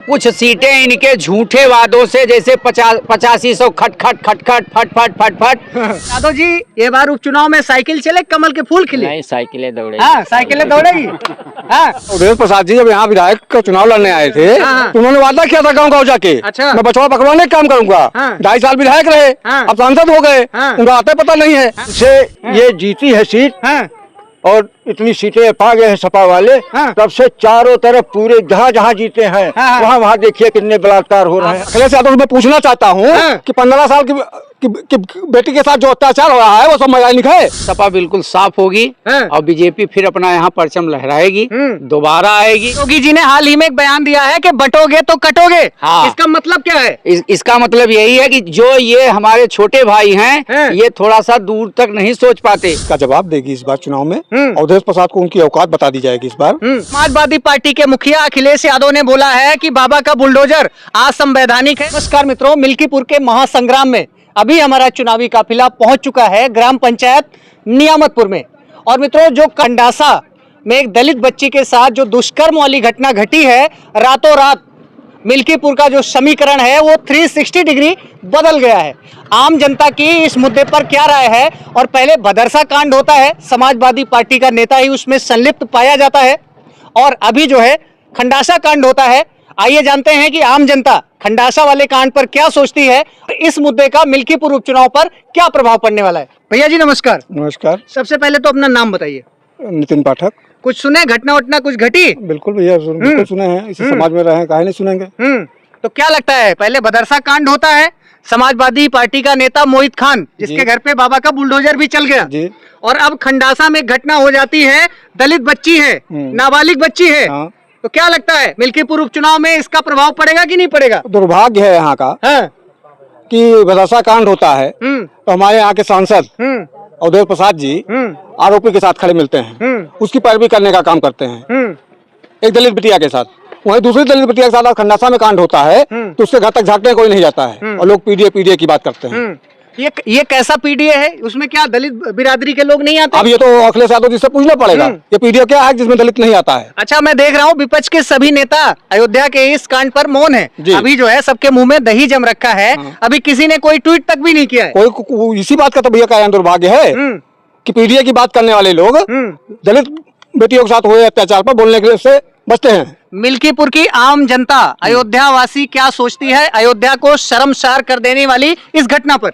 कुछ सीटें इनके झूठे वादों से जैसे 8500 खट फट। यादव जी, ये बार उपचुनाव में साइकिल चले कमल के फूल खिले? नहीं, साइकिलें दौड़े। हाँ, साइकिलें दौड़ेगी। हाँ। उदय प्रसाद जी जब यहाँ विधायक का चुनाव लड़ने आए थे तो उन्होंने वादा किया था गाँव जाके, अच्छा। मैं बछवा पकड़वाने का काम करूंगा। 2.5 साल विधायक रहे, अब सांसद हो गए, उनका आता पता नहीं है। से ये जीती है सीट और इतनी सीटें पा गए हैं सपा वाले, तब से चारों तरफ पूरे जहाँ जीते हैं वहाँ देखिए कितने बलात्कार हो रहे हैं। अखिलेश यादव मैं पूछना चाहता हूँ कि 15 साल की बेटी के साथ जो अत्याचार हो रहा है वो सब मैदानिक है। सपा बिल्कुल साफ होगी और बीजेपी फिर अपना यहाँ परचम लहराएगी, दोबारा आएगी। योगी जी ने हाल ही में एक बयान दिया है कि बटोगे तो कटोगे। हाँ। इसका मतलब क्या है? इसका मतलब यही है कि जो ये हमारे छोटे भाई हैं ये थोड़ा सा दूर तक नहीं सोच पाते। इसका जवाब देगी इस बार चुनाव में। उदय प्रसाद को उनकी औकात बता दी जाएगी इस बार। समाजवादी पार्टी के मुखिया अखिलेश यादव ने बोला है कि बाबा का बुलडोजर असंवैधानिक है। नमस्कार मित्रों, मिल्कीपुर के महासंग्राम में अभी हमारा चुनावी काफिला पहुंच चुका है ग्राम पंचायत नियामतपुर में। और मित्रों, जो कंडासा में एक दलित बच्ची के साथ जो दुष्कर्म वाली घटना घटी है, रातों रात मिल्कीपुर का जो समीकरण है वो 360 डिग्री बदल गया है। आम जनता की इस मुद्दे पर क्या राय है? और पहले भदरसा कांड होता है, समाजवादी पार्टी का नेता ही उसमें संलिप्त पाया जाता है, और अभी जो है खंडासा कांड होता है। आइए जानते हैं कि आम जनता खंडासा वाले कांड पर क्या सोचती है, इस मुद्दे का मिल्कीपुर उपचुनाव पर क्या प्रभाव पड़ने वाला है। भैया जी नमस्कार। नमस्कार। सबसे पहले तो अपना नाम बताइए। नितिन पाठक। कुछ सुने, घटना वटना कुछ घटी? बिल्कुल भैया, बिल्कुल सुने हैं, इसी समाज में रहे हैं, काहे नहीं सुनेंगे। तो क्या लगता है, पहले भदरसा कांड होता है, समाजवादी पार्टी का नेता मोहित खान जिसके घर पे बाबा का बुलडोजर भी चल गया जी। और अब खंडासा में घटना हो जाती है, दलित बच्ची है, नाबालिग बच्ची है। तो क्या लगता है मिल्कीपुर उपचुनाव में इसका प्रभाव पड़ेगा कि नहीं पड़ेगा? दुर्भाग्य है यहाँ का कि भदरसा कांड होता है तो हमारे यहाँ के सांसद उदय प्रसाद जी आरोपी के साथ खड़े मिलते हैं, उसकी पैरवी करने का काम करते हैं एक दलित बिटिया के साथ। वहीं दूसरी दलित बिटिया के साथ खंडासा में कांड होता है तो उसके घर तक झांकने कोई नहीं जाता है और लोग पीडीए की बात करते हैं। ये कैसा पीडीए है? उसमें क्या दलित बिरादरी के लोग नहीं आते? अब ये तो अखिलेश यादव जी से पूछना पड़ेगा, ये पीडीए क्या है जिसमें दलित नहीं आता है। अच्छा, मैं देख रहा हूँ विपक्ष के सभी नेता अयोध्या के इस कांड पर मौन है। अभी जो है सबके मुंह में दही जम रखा है। अभी किसी ने कोई ट्वीट तक भी नहीं किया है। कोई इसी बात का तो भैया का दुर्भाग्य है कि पीडीए की बात करने वाले लोग दलित बेटियों के साथ हुए अत्याचार पर बोलने के से बचते हैं। मिल्कीपुर की आम जनता, अयोध्या वासी क्या सोचती है अयोध्या को शर्मसार कर देने वाली इस घटना पर?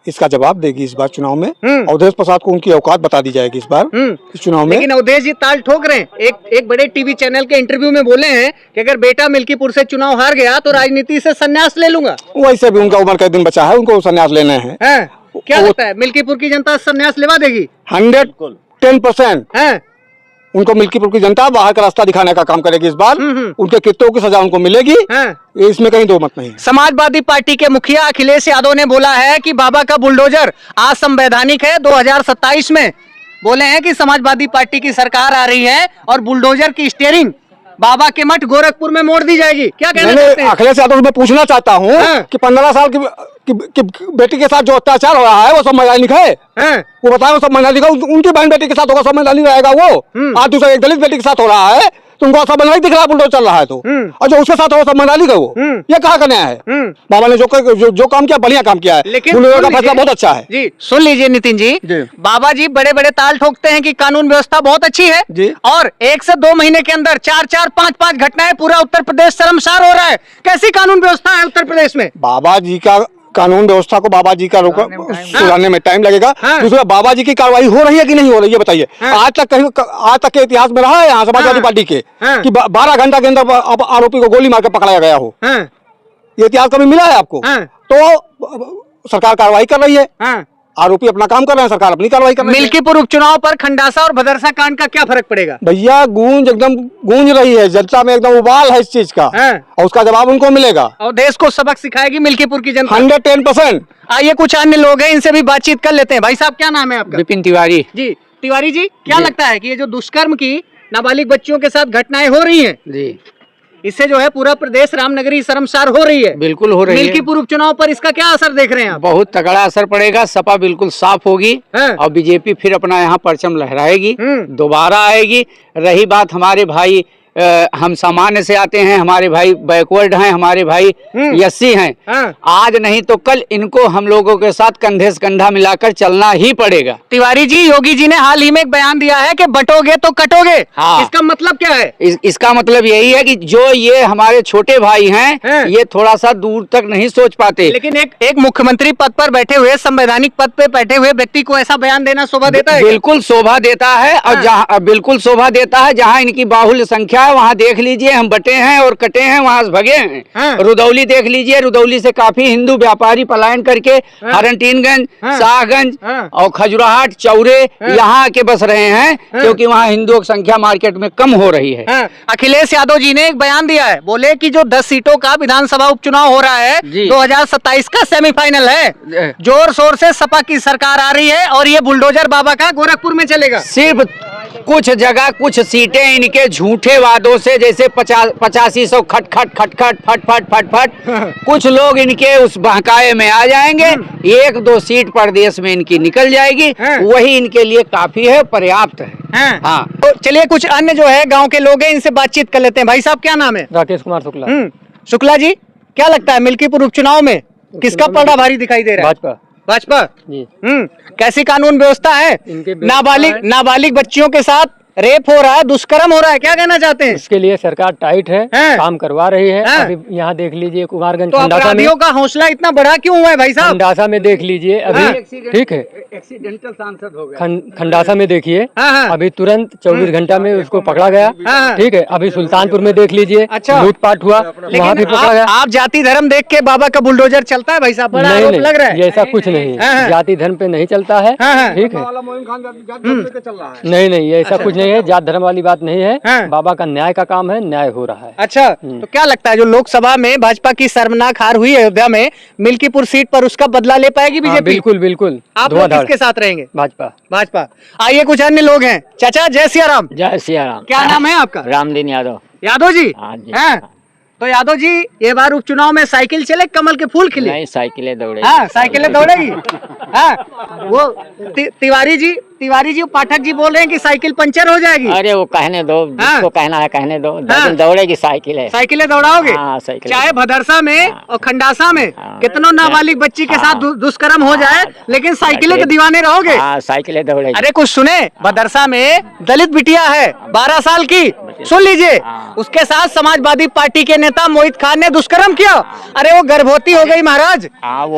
इसका जवाब देगी इस बार चुनाव में। उदय प्रसाद को उनकी औकात बता दी जाएगी इस बार इस चुनाव में। लेकिन उदय जी ताल ठोक रहे हैं। एक बड़े टीवी चैनल के इंटरव्यू में बोले हैं कि अगर बेटा मिल्कीपुर से चुनाव हार गया तो राजनीति से संन्यास ले लूंगा। वैसे भी उनका उम्र का दिन बचा है, उनको संन्यास लेने हैं। क्या लगता है मिल्कीपुर की जनता संन्यास लेवा देगी? 110% उनको मिल्कीपुर की जनता बाहर का रास्ता दिखाने का काम करेगी इस बार। उनके कृत्यों की सजा उनको मिलेगी, इसमें कहीं दो मत नहीं। समाजवादी पार्टी के मुखिया अखिलेश यादव ने बोला है कि बाबा का बुलडोजर असंवैधानिक है। 2027 में बोले हैं कि समाजवादी पार्टी की सरकार आ रही है और बुलडोजर की स्टीयरिंग बाबा के मठ गोरखपुर में मोड़ दी जाएगी। क्या कहना चाहते हैं? अखिलेश यादव मैं पूछना चाहता हूँ कि 15 साल की बेटी के साथ जो अत्याचार हो रहा है वो सब मैदानिक है। वो बताए वो सब मैदानिक है। उनकी बहन बेटी के साथ होगा सब मैदानिक रहेगा वो। आज दूसरा एक दलित बेटी के साथ हो रहा है तो उनको सब मैदानिक दिख रहा है, बुलडोजर चल रहा है तो। और जो उसके साथ होगा सब मैदानिक है वो। ये कहाँ का न्याय है? बाबा ने जो काम किया बढ़िया काम किया है, लेकिन बुलडोजर का फैसला बहुत अच्छा है जी। सुन लीजिए नितिन जी, बाबा जी बड़े बड़े ताल ठोकते हैं कि कानून व्यवस्था बहुत अच्छी है जी। और 1 से 2 महीने के अंदर 4-4, 5-5 घटनाएं, पूरा उत्तर प्रदेश शर्मसार हो रहा है। कैसी कानून व्यवस्था है उत्तर प्रदेश में? बाबा जी का कानून व्यवस्था को बाबा जी का सुधारने में टाइम लगेगा। दूसरा, बाबा जी की कार्रवाई हो रही है कि नहीं हो रही है बताइए। आज तक के इतिहास में रहा है यहाँ समाजवादी पार्टी के कि 12 घंटा के अंदर आरोपी को गोली मार के पकड़ाया गया हो। ये इतिहास कभी मिला है आपको? तो सरकार कार्रवाई कर रही है, आरोपी अपना काम कर रहे हैं, सरकार अपनी कार्रवाई कर रही है। मिल्कीपुर उपचुनाव पर खंडासा और भदरसा कांड का क्या फर्क पड़ेगा? भैया गूंज एकदम गूंज रही है, जनता में एकदम उबाल है इस चीज का और उसका जवाब उनको मिलेगा और देश को सबक सिखाएगी मिल्कीपुर की जनता। 110%। आइए कुछ अन्य लोग हैं, इनसे भी बातचीत कर लेते हैं। भाई साहब, क्या नाम है आपका? विपिन तिवारी जी। तिवारी जी, क्या लगता है कि ये जो दुष्कर्म की नाबालिग बच्चियों के साथ घटनाएं हो रही हैं जी, इससे जो है पूरा प्रदेश रामनगरी शर्मसार हो रही है? बिल्कुल हो रही है। मिल्कीपुर उपचुनाव पर इसका क्या असर देख रहे हैं आप? बहुत तगड़ा असर पड़ेगा। सपा बिल्कुल साफ होगी और बीजेपी फिर अपना यहाँ परचम लहराएगी, दोबारा आएगी। रही बात हमारे भाई हम सामान्य से आते हैं, हमारे भाई बैकवर्ड हैं, हमारे भाई यस्सी हैं। आज नहीं तो कल इनको हम लोगों के साथ कंधे से कंधा मिलाकर चलना ही पड़ेगा। तिवारी जी, योगी जी ने हाल ही में एक बयान दिया है कि बटोगे तो कटोगे। हाँ। इसका मतलब क्या है? इसका मतलब यही है कि जो ये हमारे छोटे भाई हैं, ये थोड़ा सा दूर तक नहीं सोच पाते। लेकिन एक मुख्यमंत्री पद पर बैठे हुए, संवैधानिक पद पे बैठे हुए व्यक्ति को ऐसा बयान देना शोभा देता है? बिल्कुल शोभा देता है। और जहाँ बिल्कुल शोभा देता है, जहाँ इनकी बाहुल्य संख्या है वहाँ देख लीजिए हम बटे हैं और कटे हैं, वहाँ से भगे हैं। रुदौली देख लीजिए, रुदौली से काफी हिंदू व्यापारी पलायन करके हरनटीनगंज, शाहगंज और खजुराहट, चौरे यहाँ के बस रहे हैं, क्योंकि वहाँ हिंदुओं की संख्या मार्केट में कम हो रही है। अखिलेश यादव जी ने एक बयान दिया है, बोले कि जो 10 सीटों का विधानसभा उपचुनाव हो रहा है 2027 का सेमीफाइनल है, जोर शोर से सपा की सरकार आ रही है और ये बुलडोजर बाबा का गोरखपुर में चलेगा। सिर्फ कुछ जगह कुछ सीटें इनके झूठे वादों से, जैसे 8500 खट खट खट खट फट फट फट फट कुछ लोग इनके उस बहकाए में आ जाएंगे। 1-2 सीट प्रदेश में इनकी निकल जाएगी, वही इनके लिए काफी है, पर्याप्त है। हाँ। तो चलिए कुछ अन्य जो है गांव के लोग हैं, इनसे बातचीत कर लेते हैं। भाई साहब, क्या नाम है? राकेश कुमार शुक्ला। शुक्ला जी, क्या लगता है मिल्कीपुर उपचुनाव में किसका पलड़ा भारी दिखाई दे रहा है? भाजपा। भाजपा जी। कैसी कानून व्यवस्था है? नाबालिग बच्चियों के साथ रेप हो रहा है, दुष्कर्म हो रहा है, क्या कहना चाहते हैं? इसके लिए सरकार टाइट है, काम करवा रही है। अभी यहाँ देख लीजिए कुमारगंज, तो अपराधियों का हौसला इतना बड़ा क्यों हुआ है भाई साहब? खंडासा में देख लीजिए अभी, ठीक है, एक्सीडेंटल सांसद हो गया। खंडासा में देखिए अभी तुरंत 24 घंटा में उसको पकड़ा गया, ठीक है। अभी सुल्तानपुर में देख लीजिए, लूटपाट हुआ, वहाँ भी पकड़ा गया। आप जाति धर्म देख के बाबा का बुलडोजर चलता है भाई साहब? बड़ा आरोप लग रहा है। ऐसा कुछ नहीं है, जाति धर्म पे नहीं चलता है, ठीक है। नहीं, ऐसा कुछ नहीं है, जात धर्म वाली बात नहीं है। बाबा का न्याय का काम है, न्याय हो रहा है। अच्छा, तो क्या लगता है जो लोकसभा में भाजपा की शर्मनाक हार हुई अयोध्या में, मिल्कीपुर सीट पर उसका बदला ले पाएगी बीजेपी? बिल्कुल। आप लोग किसके साथ रहेंगे? भाजपा। आइए कुछ अन्य लोग हैं। चाचा, जय सिया राम। जय सिया राम। क्या नाम है आपका? रामदीन यादव। यादव जी? हाँ जी। तो यादव जी, ये बार उपचुनाव में साइकिल चले, कमल के फूल खिले? नहीं, साइकिलें दौड़ेगी। हाँ, साइकिलें दौड़ेगी। वो तिवारी जी पाठक जी बोल रहे हैं कि साइकिल पंचर हो जाएगी। अरे वो कहने दो, जिसको कहना है कहने दो, लेकिन दौड़ेगी साइकिल है। साइकिलें दौड़ाओगे? हाँ, साइकिल। चाहे भदरसा में और खंडासा में कितनों नाबालिग बच्ची के साथ दुष्कर्म हो जाए, लेकिन साइकिलें के दीवाने रहोगे। साइकिलें दौड़ेगी। अरे कुछ सुने, भदरसा में दलित बिटिया है 12 साल की, सुन लीजिए, उसके साथ समाजवादी पार्टी के नेता मोहित खान ने दुष्कर्म किया। अरे वो गर्भवती हो गई महाराज,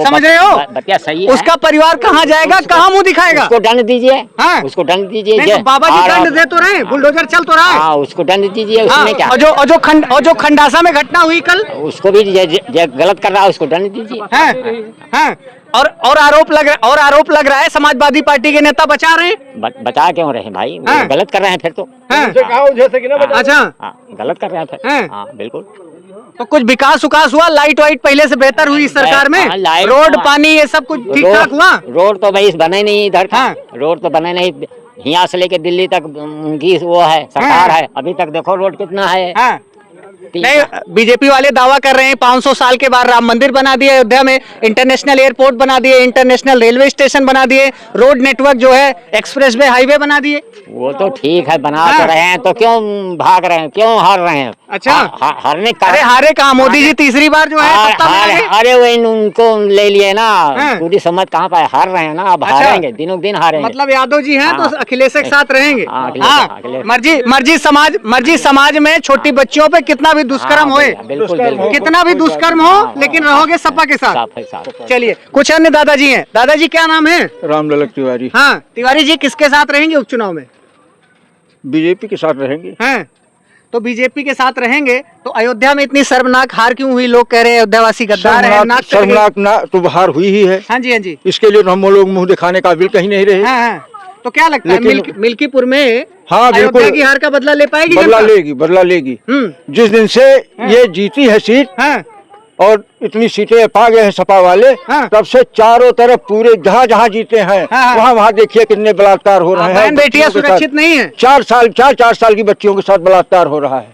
समझ रहे हो? बतिया सही है। उसका परिवार कहाँ जाएगा, कहाँ मुंह दिखाएगा? उसको दंड दीजिए। हाँ? उसको दंड दीजिए। नहीं तो बाबा जी दंड दे तो रहे, बुलडोजर चल तो रहा है। हाँ, उसको दंड दीजिए। उसमें क्या? और जो खंडासा में घटना हुई कल, उसको भी गलत कर रहा है, उसको दंड दीजिए। और आरोप लग रहा है समाजवादी पार्टी के नेता बचा रहे हैं। बचा क्यों रहे भाई? गलत कर रहे हैं फिर तो। अच्छा, गलत कर रहे हैं फिर। हाँ, बिल्कुल। तो कुछ विकास हुआ? लाइट वाइट पहले से बेहतर हुई सरकार में? रोड पानी ये सब कुछ ठीक ठाक हुआ? रोड तो भाई बने नहीं इधर का। रोड तो बने नहीं, यहाँ से लेके दिल्ली तक उनकी वो है, सरकार है। अभी तक देखो रोड कितना है। नहीं, बीजेपी वाले दावा कर रहे हैं 500 साल के बाद राम मंदिर बना दिए अयोध्या में, इंटरनेशनल एयरपोर्ट बना दिए, इंटरनेशनल रेलवे स्टेशन बना दिए, रोड नेटवर्क जो है एक्सप्रेसवे हाईवे बना दिए। वो तो ठीक है, बना तो रहे हैं, तो क्यों भाग रहे हैं, क्यों हार रहे हैं? अच्छा, हारने का? अरे हारे कहाँ, मोदी जी तीसरी बार जो है सत्ता में आ गए। अरे वो उनको ले लिए ना, पूरी समझ कहाँ पाए, हार रहे हैं ना, अब हारेंगे, दिनों दिन हारेंगे। मतलब यादव जी हैं तो अखिलेश के साथ रहेंगे। मर्जी समाज में छोटी बच्चियों पे कितना भी दुष्कर्म होए, कितना भी दुष्कर्म हो, लेकिन रहोगे सपा के साथ। चलिए कुछ अन्य दादाजी हैं। दादाजी क्या नाम है? रामललक तिवारी। हाँ, तिवारी जी किसके साथ रहेंगे उपचुनाव में? बीजेपी के साथ रहेंगे। हैं, तो बीजेपी के साथ रहेंगे तो अयोध्या में इतनी शर्मनाक हार क्यों हुई? लोग कह रहे हैं अयोध्यावासी गद्दार है। शर्मनाक ना तो हार हुई ही है। हाँ जी। इसके लिए तो हम लोग मुंह दिखाने का बिल्कुल कहीं नहीं रहे। हाँ। तो क्या लगता है मिल्कीपुर में हाँ अयोध्या की हार का बदला ले पाएगी? बदला लेगी। जिस दिन से ये जीती है सीट और इतनी सीटें पा गए हैं सपा वाले, तब से चारों तरफ पूरे जहाँ जीते हैं वहाँ देखिए कितने बलात्कार हो रहे हैं। बेटियां सुरक्षित नहीं है। 4 साल की बच्चियों के साथ बलात्कार हो रहा है।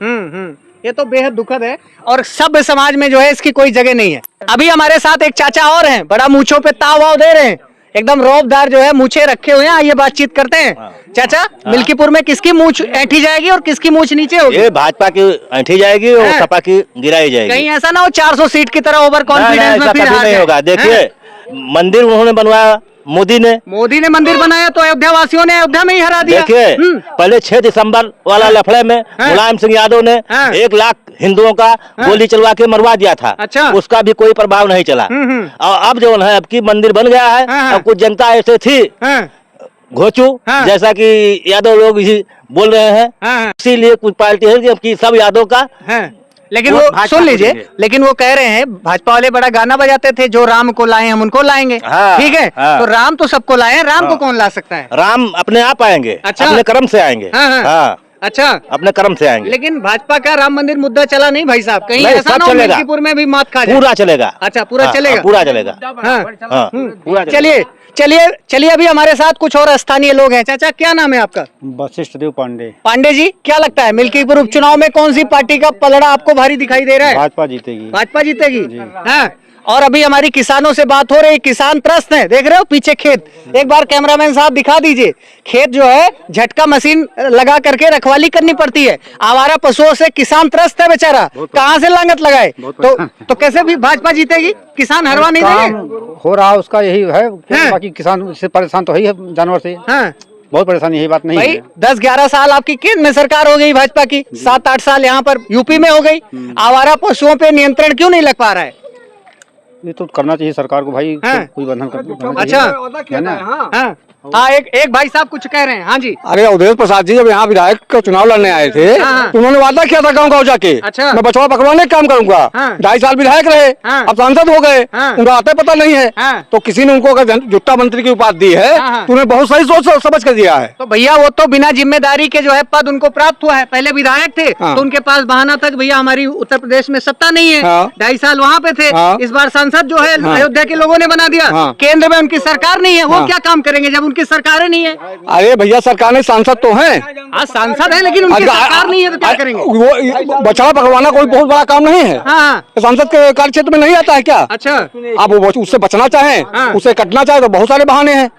ये तो बेहद दुखद है और सभ्य समाज में जो है इसकी कोई जगह नहीं है। अभी हमारे साथ एक चाचा और हैं, बड़ा मूंछों पे ताव वाव दे रहे हैं। एकदम रौबदार जो है मूछे रखे हुए हैं। आइए बातचीत करते हैं। चाचा, मिल्कीपुर में किसकी मूछ ऐंठी जाएगी और किसकी मूछ नीचे होगी? ये भाजपा की ऐंठी जाएगी और सपा की गिराई जाएगी। कहीं ऐसा ना हो 400 सीट की तरह ओवर कॉन्फिडेंस में फिर नहीं होगा। देखिए, मंदिर उन्होंने बनवाया, मोदी ने मंदिर बनाया तो अयोध्या वासियों ने अयोध्या में ही हरा दिया। देखिए, पहले 6 दिसंबर वाला लफड़े में मुलायम सिंह यादव ने 1 लाख हिंदुओं का गोली चलवा के मरवा दिया था। अच्छा। उसका भी कोई प्रभाव नहीं चला। और अब जो है, अब की मंदिर बन गया है। और कुछ जनता ऐसे थी घोचू, जैसा कि यादव लोग ही बोल रहे हैं, इसीलिए कुछ पार्टी है कि सब यादव का। लेकिन वो सुन लीजिए, लेकिन वो कह रहे हैं भाजपा वाले बड़ा गाना बजाते थे, जो राम को लाए हम उनको लाएंगे। ठीक है, तो राम तो सबको लाए हैं, राम को कौन ला सकता है? राम अपने आप आएंगे। अच्छा। अपने कर्म से आएंगे। अच्छा, अपने कर्म से आएंगे। लेकिन भाजपा का राम मंदिर मुद्दा चला नहीं भाई साहब, कहीं ऐसा ना हो मिल्कीपुर में भी मात खा जाए। पूरा चलेगा। अच्छा, पूरा चलेगा। पूरा चलेगा। चलिए चलिए चलिए, अभी हमारे साथ कुछ और स्थानीय लोग हैं। चाचा, क्या नाम है आपका? वशिष्ठ देव पांडे। पांडे जी, क्या लगता है मिल्कीपुर उपचुनाव में कौन सी पार्टी का पलड़ा आपको भारी दिखाई दे रहा है? भाजपा जीतेगी। भाजपा जीतेगी। हाँ, और अभी हमारी किसानों से बात हो रही, किसान त्रस्त हैं। देख रहे हो पीछे खेत, एक बार कैमरामैन साहब दिखा दीजिए। खेत जो है झटका मशीन लगा करके रखवाली करनी पड़ती है। आवारा पशुओं से किसान त्रस्त है बेचारा, कहाँ से लागत लगाए? तो कैसे भी भाजपा जीतेगी? किसान हरवा नहीं देंगे। हो रहा उसका यही है, बाकी किसान से परेशान तो है जानवर से। बहुत परेशानी, यही बात नहीं भाई है। 10-11 साल आपकी केंद्र में सरकार हो गई भाजपा की, 7-8 साल यहाँ पर यूपी में हो गई। आवारा पशुओं पे नियंत्रण क्यों नहीं लग पा रहा है? ये तो करना चाहिए सरकार को भाई, कोई बंधन करना। अच्छा, है ना? हाँ, एक भाई साहब कुछ कह रहे हैं। हाँ जी। अरे अवधेश प्रसाद जी जब यहाँ विधायक का चुनाव लड़ने आए थे, तो उन्होंने वादा किया था गाँव-गाँव जाके, अच्छा, मैं बछवा पकड़वाने का काम करूंगा। 2.5 साल विधायक रहे, अब सांसद हो गए, उनका आता पता नहीं है। तो किसी ने उनको अगर जुट्टा मंत्री की उपाधि दी है, तो उन्हें बहुत सही सोच समझ कर दिया है। तो भैया वो तो बिना जिम्मेदारी के जो है पद उनको प्राप्त हुआ है। पहले विधायक थे तो उनके पास बहाना तक भैया हमारी उत्तर प्रदेश में सत्ता नहीं है। 2.5 साल वहाँ पे थे, इस बार सांसद जो है अयोध्या के लोगों ने बना दिया। केंद्र में उनकी सरकार नहीं है, वो क्या काम करेंगे जब उनकी सरकार नहीं है? अरे भैया, सरकार ने सांसद तो हैं। सांसद है, लेकिन उनकी सरकार नहीं है तो क्या करेंगे? वो बछड़ा पकड़वाना कोई बहुत बड़ा काम नहीं है। सांसद के कार्य क्षेत्र में नहीं आता है क्या? अच्छा, आप वो उससे बचना चाहें, उसे कटना चाहे तो बहुत सारे बहाने हैं।